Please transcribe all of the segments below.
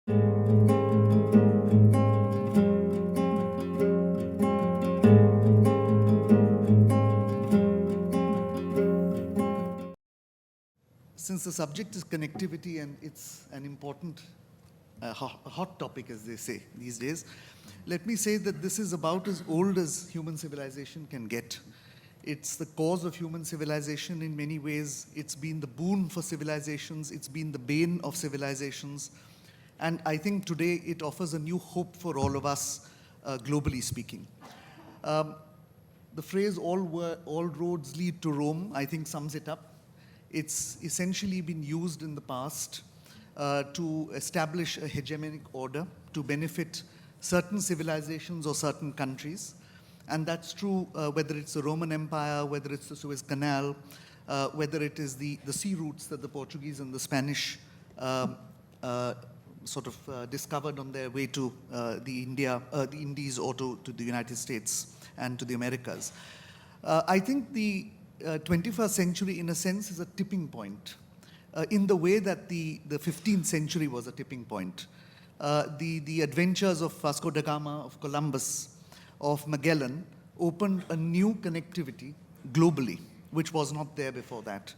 Since the subject is connectivity and it's an important, hot topic, as they say these days, let me say that this is about as old as human civilization can get. It's the cause of human civilization in many ways. It's been the boon for civilizations. It's been the bane of civilizations. And I think today it offers a new hope for all of us, globally speaking. The phrase, all roads lead to Rome, I think sums it up. It's essentially been used in the past to establish a hegemonic order to benefit certain civilizations or certain countries. And that's true whether it's the Roman Empire, whether it's the Suez Canal, whether it is the sea routes that the Portuguese and the Spanish discovered on their way to the Indies or to the United States and to the Americas. I think the 21st century, in a sense, is a tipping point in the way that the 15th century was a tipping point. The adventures of Vasco da Gama, of Columbus, of Magellan opened a new connectivity globally, which was not there before that.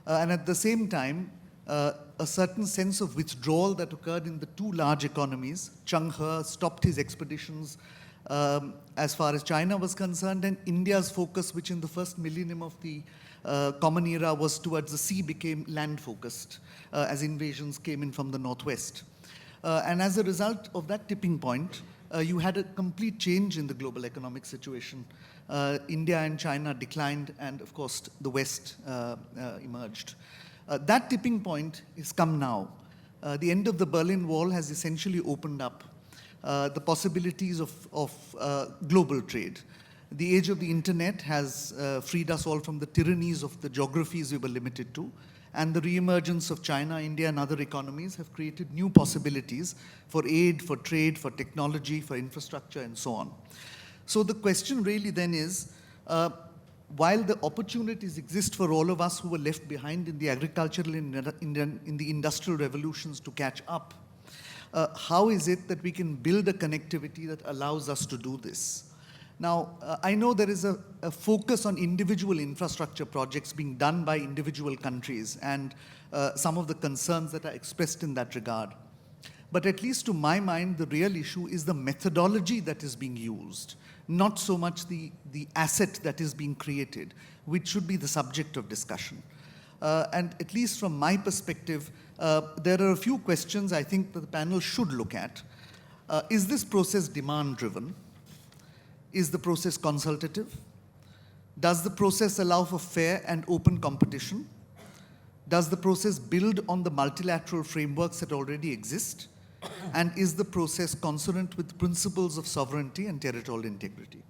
And at the same time, a certain sense of withdrawal that occurred in the two large economies. Cheng He stopped his expeditions as far as China was concerned, and India's focus, which in the first millennium of the Common Era was towards the sea, became land-focused as invasions came in from the northwest. And as a result of that tipping point, you had a complete change in the global economic situation. India and China declined, and of course the West emerged. That tipping point has come now. The end of the Berlin Wall has essentially opened up the possibilities of global trade. The age of the internet has freed us all from the tyrannies of the geographies we were limited to. And the reemergence of China, India, and other economies have created new possibilities for aid, for trade, for technology, for infrastructure, and so on. So the question really then is, while the opportunities exist for all of us who were left behind in the agricultural and in the industrial revolutions to catch up, how is it that we can build a connectivity that allows us to do this? Now, I know there is a focus on individual infrastructure projects being done by individual countries and some of the concerns that are expressed in that regard. But at least to my mind, the real issue is the methodology that is being used, not so much the asset that is being created, which should be the subject of discussion. And at least from my perspective, there are a few questions I think that the panel should look at. Is this process demand-driven? Is the process consultative? Does the process allow for fair and open competition? Does the process build on the multilateral frameworks that already exist? And is the process consonant with principles of sovereignty and territorial integrity?